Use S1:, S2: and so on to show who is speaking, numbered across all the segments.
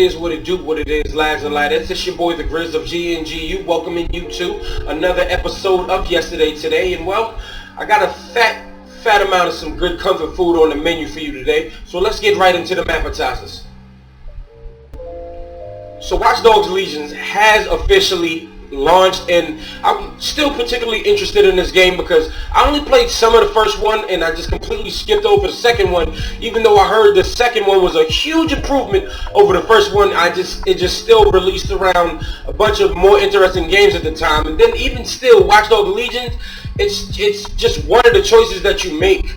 S1: is, what it do, what it is, lads and lads. It's your boy, the Grizz of GNGU, welcoming you to another episode of Yesterday Today. And well, I got a fat amount of some good comfort food on the menu for you today. So let's get right into the appetizers. So Watch Dogs Legion has officially launched, and I'm still particularly interested in this game because I only played some of the first one and I just completely skipped over the second one, even though I heard the second one was a huge improvement over the first one. It just still released around a bunch of more interesting games at the time. And then even still, Watch Dogs Legion, it's just one of the choices that you make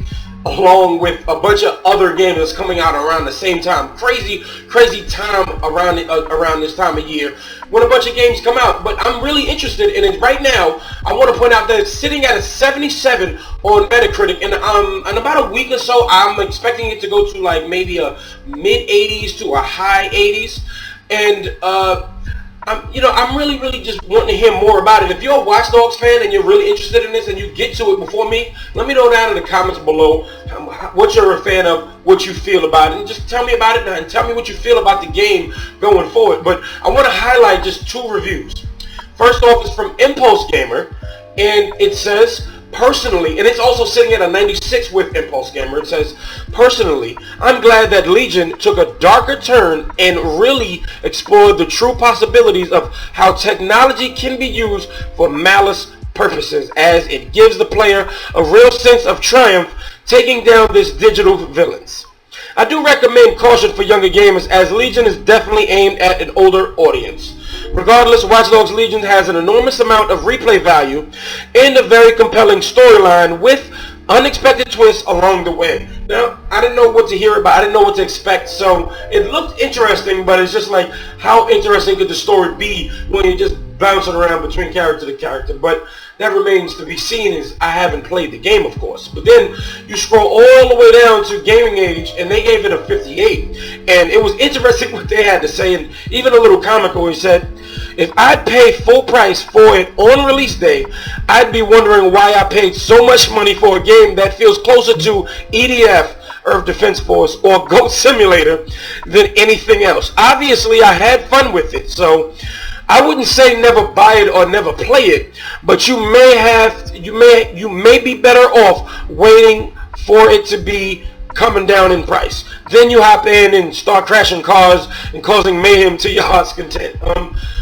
S1: along with a bunch of other games that's coming out around the same time. Crazy time around this time of year when a bunch of games come out. But I'm really interested in it right now. I want to point out that it's sitting at a 77 on Metacritic, and in about a week or so, I'm expecting it to go to like maybe a mid 80s to a high 80s, and I'm really just wanting to hear more about it. If you're a Watch Dogs fan and you're really interested in this and you get to it before me, let me know down in the comments below what you're a fan of, what you feel about it, and just tell me about it and tell me what you feel about the game going forward. But I want to highlight just two reviews. First off is from Impulse Gamer, and it says, personally, and it's also sitting at a 96 with Impulse Gamer. It says, personally, I'm glad that Legion took a darker turn and really explored the true possibilities of how technology can be used for malice purposes, as it gives the player a real sense of triumph taking down this digital villains. I do recommend caution for younger gamers, as Legion is definitely aimed at an older audience. Regardless, Watch Dogs Legion has an enormous amount of replay value and a very compelling storyline with unexpected twists along the way. Now, I didn't know what to hear about, I didn't know what to expect, so it looked interesting, but it's just like, how interesting could the story be when you're just bouncing around between character to character? But that remains to be seen, as I haven't played the game, of course. But then you scroll all the way down to Gaming Age, and they gave it a 58. And it was interesting what they had to say, and even a little comical. He said, if I'd pay full price for it on release day, I'd be wondering why I paid so much money for a game that feels closer to EDF, Earth Defense Force, or Goat Simulator than anything else. Obviously, I had fun with it, so I wouldn't say never buy it or never play it, but you may be better off waiting for it to be coming down in price. Then you hop in and start crashing cars and causing mayhem to your heart's content.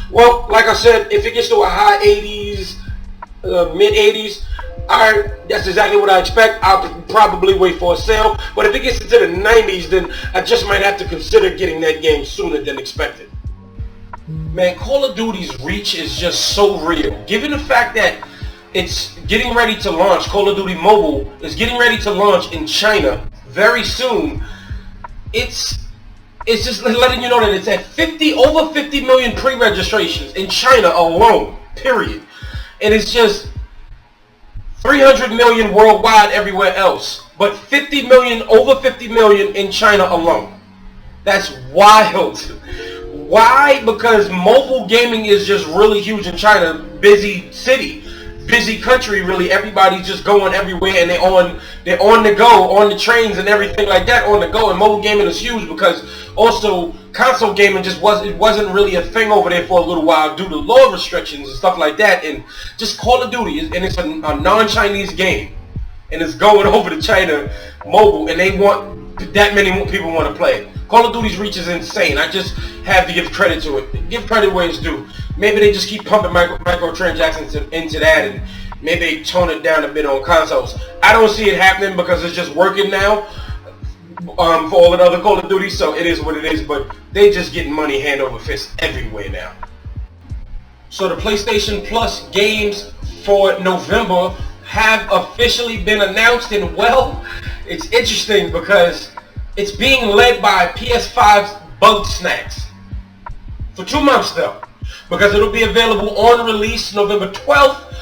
S1: Well, like I said, if it gets to a high 80s, mid 80s, that's exactly what I expect. I'll probably wait for a sale. But if it gets into the 90s, then I just might have to consider getting that game sooner than expected. Man, Call of Duty's reach is just so real. Given the fact that it's getting ready to launch, Call of Duty Mobile is getting ready to launch in China very soon. It's just letting you know that it's at over 50 million pre-registrations in China alone, period. And it's just 300 million worldwide everywhere else, but over 50 million in China alone. That's wild. Why? Because mobile gaming is just really huge in China. Busy city, busy country, really. Everybody's just going everywhere, and they're on the go, on the trains and everything like that, on the go. And mobile gaming is huge because also console gaming wasn't really a thing over there for a little while due to law restrictions and stuff like that. And just Call of Duty, and it's a non-Chinese game, and it's going over to China mobile, and they want that many more people want to play it. Call of Duty's reach is insane. I just have to give credit to it. Give credit where it's due. Maybe they just keep pumping microtransactions into that, and maybe they tone it down a bit on consoles. I don't see it happening because it's just working now for all the other Call of Duty, so it is what it is. But they just getting money hand over fist everywhere now. So the PlayStation Plus games for November have officially been announced, and well, it's interesting because it's being led by PS5's Bugsnax for 2 months though, because it'll be available on release November 12th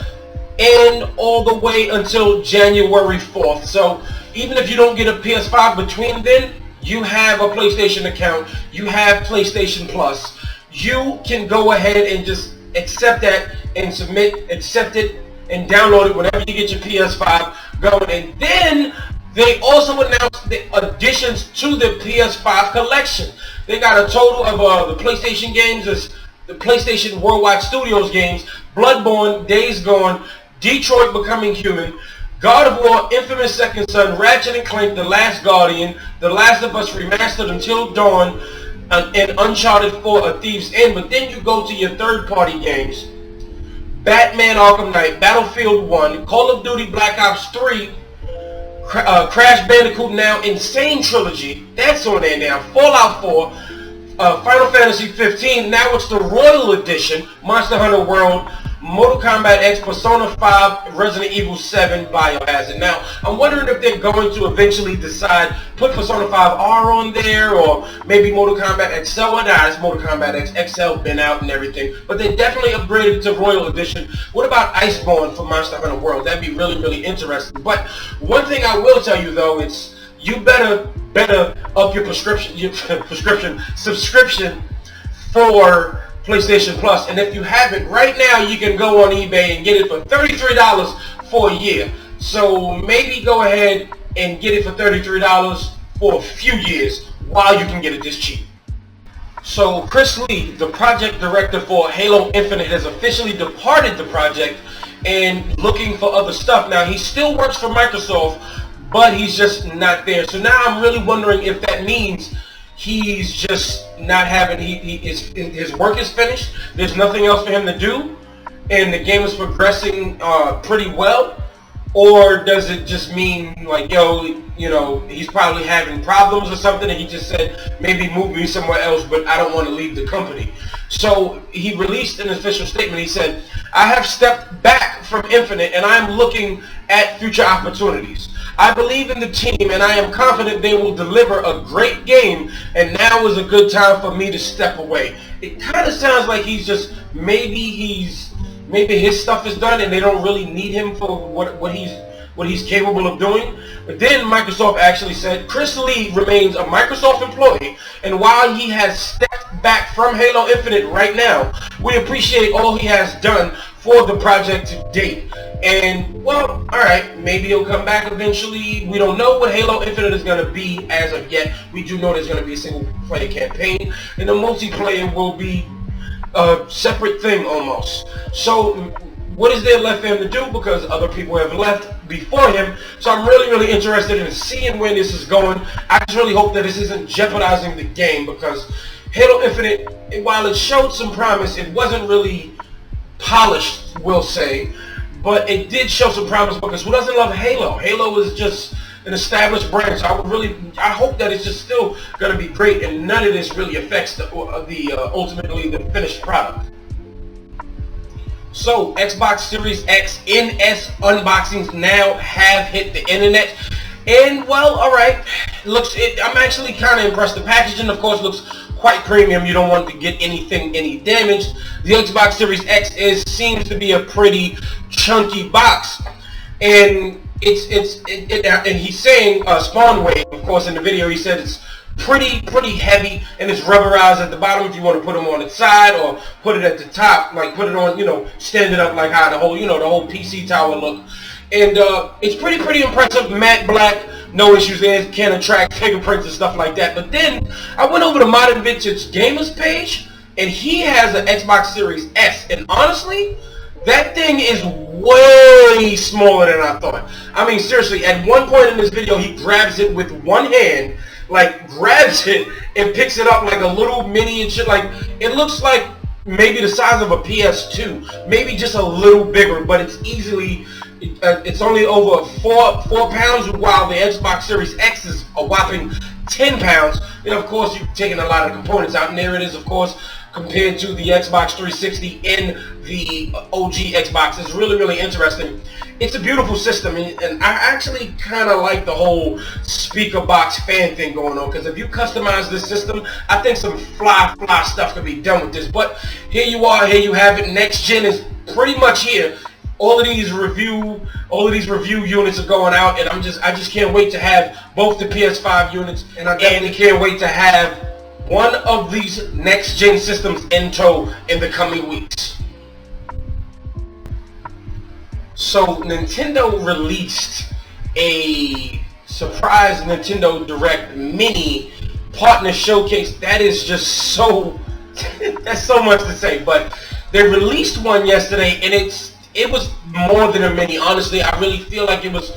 S1: and all the way until January 4th. So even if you don't get a PS5 between then, you have a PlayStation account, you have PlayStation Plus, you can go ahead and just accept that and accept it and download it whenever you get your PS5 going, and then They also announced the additions to the PS5 collection. They got a total of the PlayStation games, the PlayStation Worldwide Studios games, Bloodborne, Days Gone, Detroit Becoming Human, God of War, Infamous Second Son, Ratchet & Clank, The Last Guardian, The Last of Us Remastered Until Dawn, and Uncharted 4: A Thief's End. But then you go to your third-party games, Batman Arkham Knight, Battlefield 1, Call of Duty Black Ops 3, Crash Bandicoot Now, Insane Trilogy, that's on there now, Fallout 4, Final Fantasy 15, now it's the Royal Edition, Monster Hunter World, Mortal Kombat X, Persona 5, Resident Evil 7, Biohazard. Now, I'm wondering if they're going to eventually decide, put Persona 5R on there, or maybe Mortal Kombat XL. Well, nah, it's Mortal Kombat X XL, been out and everything. But they definitely upgraded to Royal Edition. What about Iceborne for Monster Hunter World? That'd be really, really interesting. But one thing I will tell you, though, it's you better up your subscription for PlayStation Plus, and if you haven't, right now you can go on eBay and get it for $33 for a year. So maybe go ahead and get it for $33 for a few years while you can get it this cheap. So Chris Lee, the project director for Halo Infinite, has officially departed the project and looking for other stuff. Now, he still works for Microsoft, but he's just not there. So now I'm really wondering if that means he's just not having, his work is finished, there's nothing else for him to do, and the game is progressing pretty well, or does it just mean like, yo, you know, he's probably having problems or something, and he just said, maybe move me somewhere else, but I don't want to leave the company. So he released an official statement. He said, I have stepped back from Infinite, and I am looking at future opportunities. I believe in the team, and I am confident they will deliver a great game, and now is a good time for me to step away. It kind of sounds like he's just, maybe his stuff is done and they don't really need him for what he's capable of doing. But then Microsoft actually said Chris Lee remains a Microsoft employee, and while he has stepped back from Halo Infinite right now, we appreciate all he has done for the project to date. And, well, alright, maybe he'll come back eventually. We don't know what Halo Infinite is going to be as of yet. We do know there's going to be a single-player campaign, and the multiplayer will be a separate thing almost. So, what is there left for him to do? Because other people have left before him. So I'm really, really interested in seeing where this is going. I just really hope that this isn't jeopardizing the game, because Halo Infinite, while it showed some promise, it wasn't really polished, we'll say. But it did show some promise, because who doesn't love Halo? Halo is just an established brand, so I hope that it's just still going to be great, and none of this really affects ultimately the finished product. So, Xbox Series X NS unboxings now have hit the internet, and well, alright, I'm actually kind of impressed. The packaging, of course, looks quite premium. You don't want to get any damaged. The Xbox Series X seems to be a pretty chunky box, and and he's saying spawn weight. Of course, in the video, he said it's pretty heavy, and it's rubberized at the bottom if you want to put them on the side or put it at the top, like put it on, stand it up like how the whole PC tower look. And it's pretty impressive, matte black, no issues there, can attract fingerprints and stuff like that. But then I went over to Modern Vintage Gamers page, and he has an Xbox Series S, and honestly, that thing is way smaller than I thought. I mean, seriously, at one point in this video, he grabs it with one hand, like grabs it and picks it up like a little miniature. Like, it looks like maybe the size of a PS2, maybe just a little bigger, but it's easily, it's only over 4 pounds, while the Xbox Series X is a whopping 10 pounds. And of course, you've taken a lot of components out, and there it is, of course, compared to the Xbox 360 and the OG Xbox. It's really interesting. It's a beautiful system, and I actually kind of like the whole speaker box fan thing going on, because if you customize this system, I think some fly stuff could be done with this. But here you are, here you have it. Next gen is pretty much here. All of these review units are going out, and I just can't wait to have both the PS5 units, and I definitely can't wait to have one of these next gen systems in tow in the coming weeks. So Nintendo released a surprise Nintendo Direct Mini partner showcase. That is just so, that's so much to say. But they released one yesterday, and it was more than a mini. Honestly, I really feel like it was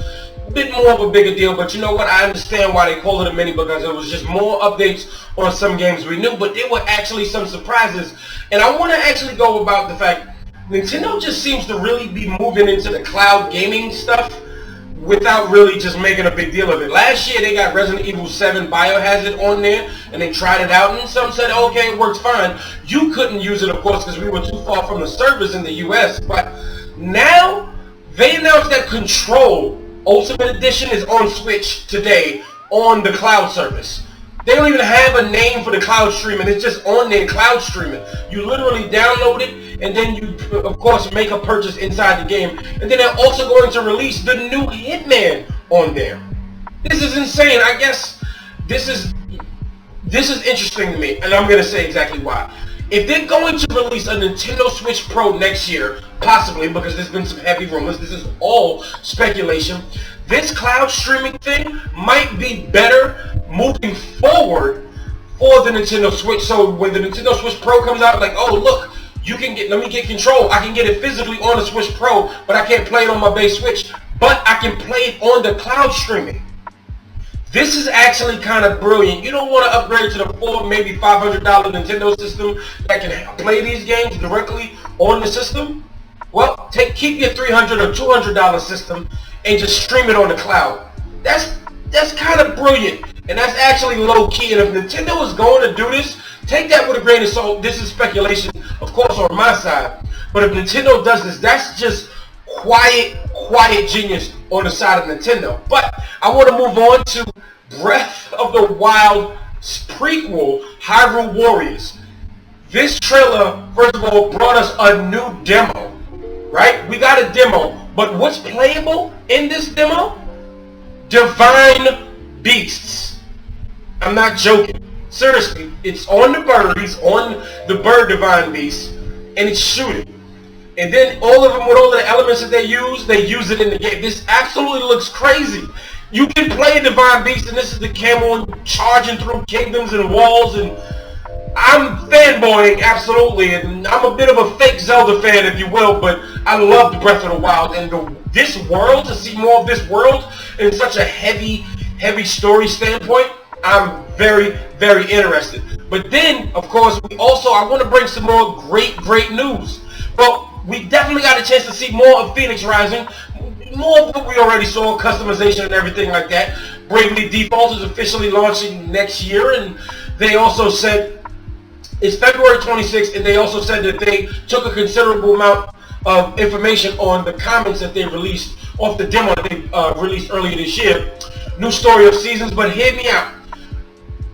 S1: a bit more of a bigger deal. But you know what? I understand why they call it a mini, because it was just more updates on some games we knew. But there were actually some surprises, and I want to actually go about the fact Nintendo just seems to really be moving into the cloud gaming stuff without really just making a big deal of it. Last year they got Resident Evil 7 Biohazard on there, and they tried it out, and some said, okay, it works fine. You couldn't use it, of course, because we were too far from the servers in the US, but now they announced that Control Ultimate Edition is on Switch today on the cloud service. They don't even have a name for the cloud streaming. It's just on there, cloud streaming. You literally download it, and then you, of course, make a purchase inside the game. And then they're also going to release the new Hitman on there. This is insane. I guess this is interesting to me, and I'm going to say exactly why. If they're going to release a Nintendo Switch Pro next year, possibly, because there's been some heavy rumors, this is all speculation, this cloud streaming thing might be better moving forward for the Nintendo Switch. So when the Nintendo Switch Pro comes out, like, oh look, you can get, let me get Control. I can get it physically on the Switch Pro, but I can't play it on my base Switch. But I can play it on the cloud streaming. This is actually kind of brilliant. You don't want to upgrade to the $400, maybe $500 Nintendo system that can play these games directly on the system. Well, keep your $300 or $200 system and just stream it on the cloud. That's kind of brilliant, and that's actually low key. And if Nintendo is going to do this, take that with a grain of salt. This is speculation, of course, on my side. But if Nintendo does this, that's just quiet genius on the side of Nintendo. But I want to move on to Breath of the Wild prequel, Hyrule Warriors. This trailer, first of all, brought us a new demo, right? We got a demo, but what's playable in this demo? Divine Beasts. I'm not joking. Seriously, it's on the bird. He's on the bird Divine Beast, and it's shooting. And then all of them, with all the elements that they use it in the game. This absolutely looks crazy. You can play a Divine Beast, and this is the camel charging through kingdoms and walls, and I'm fanboying, absolutely, and I'm a bit of a fake Zelda fan, if you will, but I loved Breath of the Wild, and this world, to see more of this world in such a heavy story standpoint, I'm very, very interested. But then, of course, I want to bring some more great news. Well, we definitely got a chance to see more of Phoenix Rising, more of what we already saw, customization and everything like that. Bravely Default is officially launching next year, and they also said it's February 26th, and they also said that they took a considerable amount of information on the comments that they released off the demo that they released earlier this year. New story of seasons, but hear me out.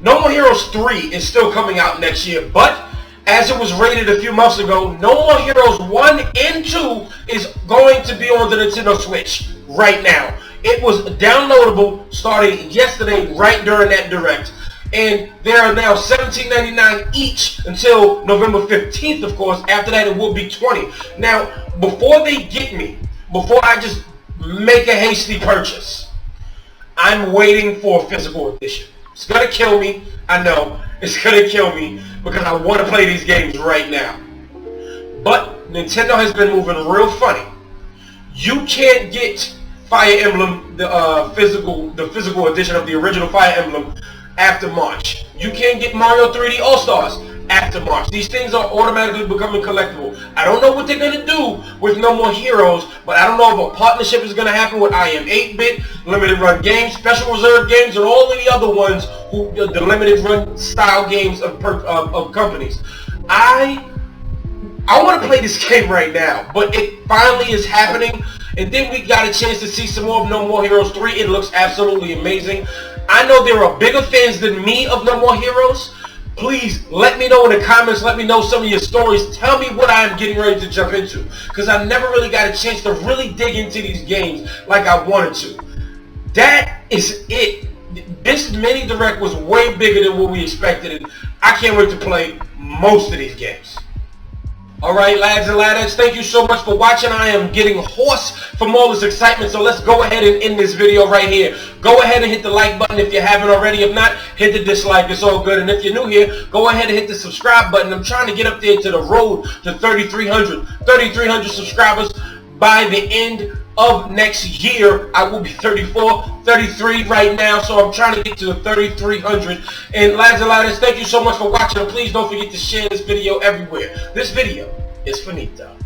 S1: No More Heroes 3 is still coming out next year, but as it was rated a few months ago, No More Heroes 1 and 2 is going to be on the Nintendo Switch right now. It was downloadable starting yesterday right during that Direct. And they are now $17.99 each until November 15th, of course. After that, it will be $20. Now, before they get me, before I just make a hasty purchase, I'm waiting for a physical edition. It's going to kill me. I know. It's going to kill me because I want to play these games right now. But Nintendo has been moving real funny. You can't get Fire Emblem, the physical edition of the original Fire Emblem, after March. You can't get Mario 3D All-Stars after March. These things are automatically becoming collectible. I don't know what they're going to do with No More Heroes, but I don't know if a partnership is going to happen with I Am 8-Bit, Limited Run Games, Special Reserve Games, and all of the other ones, the Limited Run style games of companies. I want to play this game right now, but it finally is happening. And then we got a chance to see some more of No More Heroes 3. It looks absolutely amazing. I know there are bigger fans than me of No More Heroes. Please let me know in the comments. Let me know some of your stories. Tell me what I'm getting ready to jump into, because I never really got a chance to really dig into these games like I wanted to. That is it. This mini Direct was way bigger than what we expected, and I can't wait to play most of these games. Alright, lads and ladders, thank you so much for watching. I am getting hoarse from all this excitement, so let's go ahead and end this video right here. Go ahead and hit the like button if you haven't already. If not, hit the dislike. It's all good. And if you're new here, go ahead and hit the subscribe button. I'm trying to get up there to the road to 3,300 subscribers by the end of next year. I will be 34, 33 right now, so I'm trying to get to the 3,300. And lads and ladders, thank you so much for watching, and please don't forget to share this video everywhere. This video is finito.